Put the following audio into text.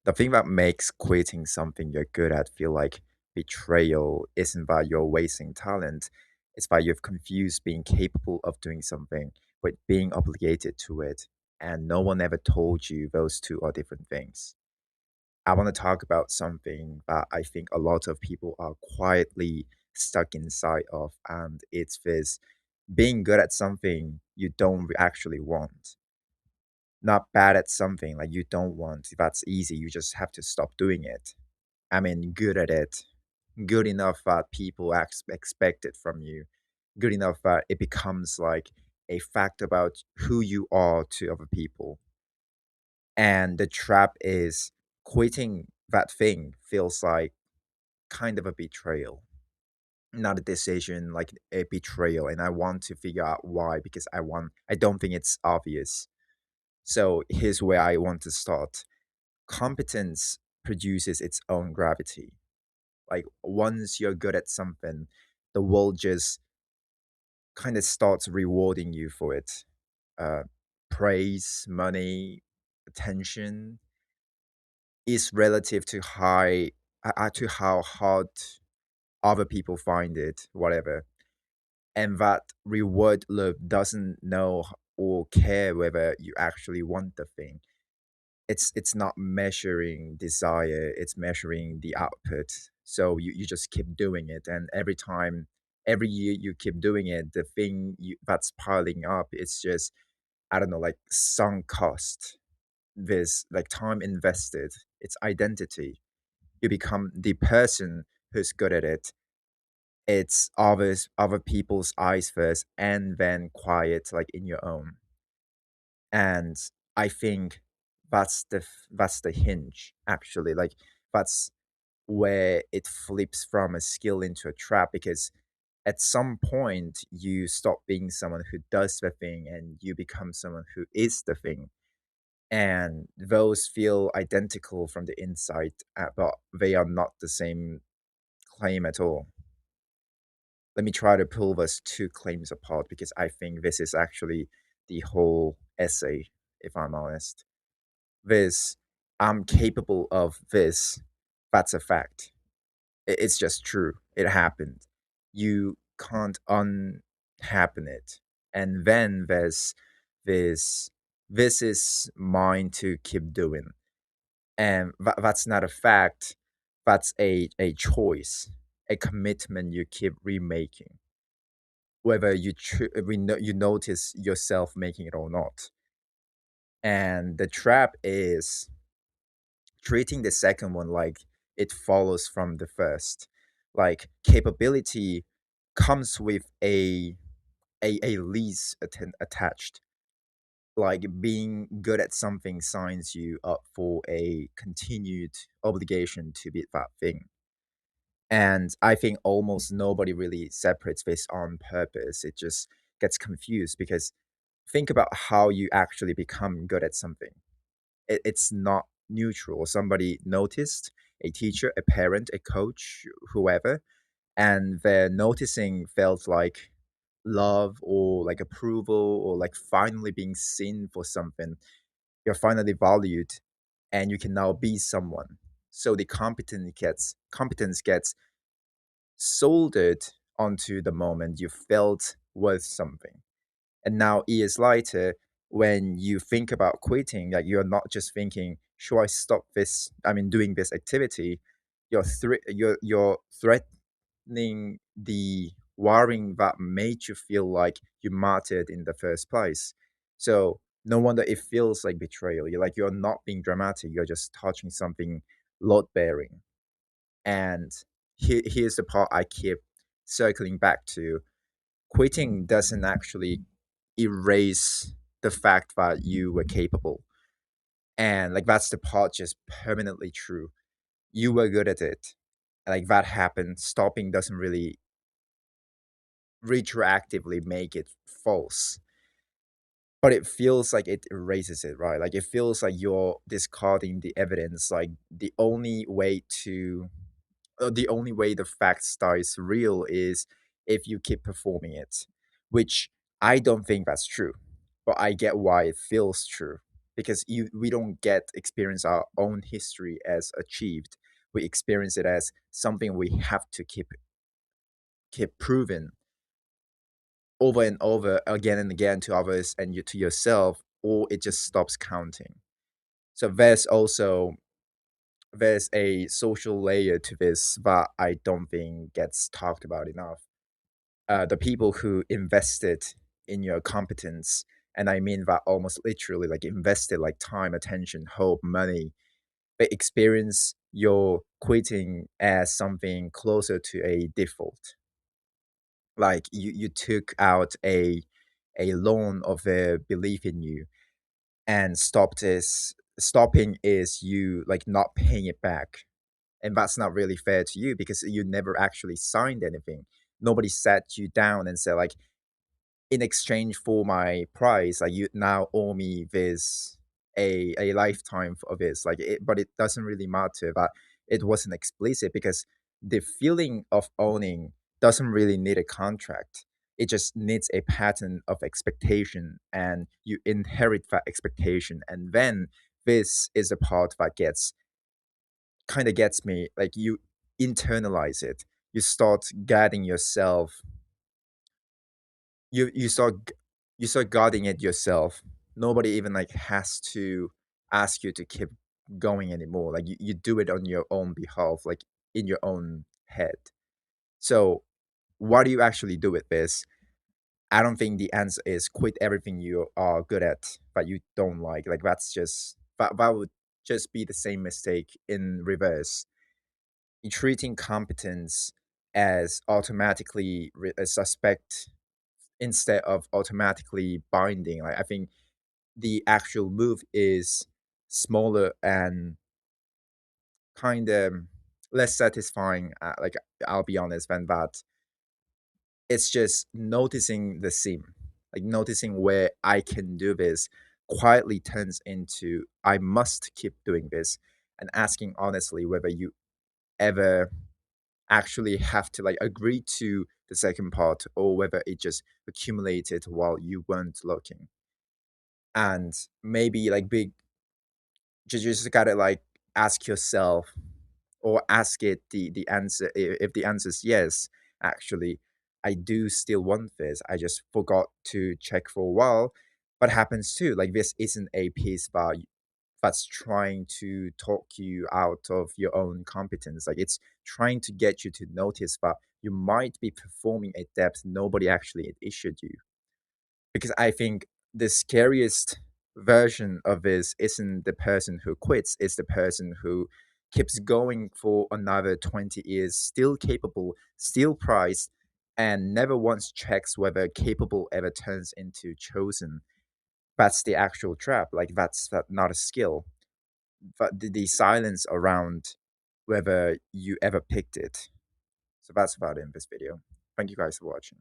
The thing that makes quitting something you're good at feel like betrayal isn't that you're wasting talent, it's that you've confused being capable of doing something with being obligated to it. And no one ever told you those two are different things. I want to talk about something that I think a lot of people are quietly stuck inside of, and it's this being good at something you don't actually want. Not bad at something like you don't want. That's easy. You just have to stop doing it. I mean, good at it, good enough that people expect it from you, good enough that it becomes like a fact about who you are to other people. And the trap is quitting that thing feels like kind of a betrayal, not a decision, like a betrayal. And I want to figure out why because I don't think it's obvious. So here's where I want to start. Competence produces its own gravity. Like once you're good at something, the world just kind of starts rewarding you for it. Uh, Praise, money, attention is relative to how hard other people find it, whatever. And that reward loop doesn't know or care whether you actually want the thing. It's not measuring desire, it's measuring the output. So you just keep doing it, and every year you keep doing it, the thing that's piling up, it's just, I don't know, like sunk cost, this like time invested, it's identity. You become the person who's good at it. It's other people's eyes first and then quiet like in your own. And I think that's the hinge actually. Like that's where it flips from a skill into a trap because at some point you stop being someone who does the thing and you become someone who is the thing. And those feel identical from the inside, but they are not the same claim at all. Let me try to pull those two claims apart because I think this is actually the whole essay, if I'm honest. This, I'm capable of this, that's a fact. It's just true. It happened. You can't unhappen it. And then there's this, this is mine to keep doing. And that's not a fact, that's a choice, a commitment you keep remaking whether you notice yourself making it or not. And the trap is treating the second one like it follows from the first. Like capability comes with a lease attached. Like being good at something signs you up for a continued obligation to be that thing. And I think almost nobody really separates this on purpose. It just gets confused because think about how you actually become good at something. It's not neutral. Somebody noticed, a teacher, a parent, a coach, whoever, and their noticing felt like love or like approval or like finally being seen for something. You're finally valued and you can now be someone. So the competence gets soldered onto the moment you felt worth something. And now years later, when you think about quitting, like you're not just thinking, should I stop this? I mean, doing this activity. You're threatening the wiring that made you feel like you mattered in the first place. So no wonder it feels like betrayal. You're not being dramatic. You're just touching something load bearing. And here's the part I keep circling back to. Quitting doesn't actually erase the fact that you were capable. And like that's the part just permanently true. You were good at it. Like that happened. Stopping doesn't really retroactively make it false. But it feels like it erases it, right? Like it feels like you're discarding the evidence. Like the only way the fact starts real is if you keep performing it, which I don't think that's true, but I get why it feels true because we don't get experience our own history as achieved. We experience it as something we have to keep proving over and over again and again to others and you to yourself, or it just stops counting. So there's a social layer to this that I don't think gets talked about enough. The people who invested in your competence, and I mean that almost literally, like invested like time, attention, hope, money, they experience your quitting as something closer to a default. Like you took out a loan of their belief in you, and stopping is you like not paying it back. And that's not really fair to you because you never actually signed anything. Nobody sat you down and said like, in exchange for my prize, like you now owe me this a lifetime of this. Like it, but it doesn't really matter that it wasn't explicit because the feeling of owning doesn't really need a contract. It just needs a pattern of expectation, and you inherit that expectation. And then this is the part that kind of gets me. Like you internalize it. You start guiding yourself you you start guarding it yourself. Nobody even like has to ask you to keep going anymore. Like you do it on your own behalf, like in your own head. So what do you actually do with this? I don't think the answer is quit everything you are good at but you don't like. Like that's just that would just be the same mistake in reverse. You're treating competence as automatically a suspect instead of automatically binding. Like I think the actual move is smaller and kind of less satisfying. Like I'll be honest, than that. It's just noticing the seam, like noticing where I can do this quietly turns into I must keep doing this, and asking honestly whether you ever actually have to like agree to the second part or whether it just accumulated while you weren't looking. And maybe like big just gotta like ask yourself or ask it the answer. If the answer is yes, actually I do still want this, I just forgot to check for a while. What happens too, like this isn't a piece that's trying to talk you out of your own competence. Like it's trying to get you to notice that you might be performing a depth nobody actually issued you. Because I think the scariest version of this isn't the person who quits, it's the person who keeps going for another 20 years, still capable, still prized, and never once checks whether capable ever turns into chosen. That's the actual trap. Like that not a skill, but the silence around whether you ever picked it. So that's about it in this video. Thank you guys for watching.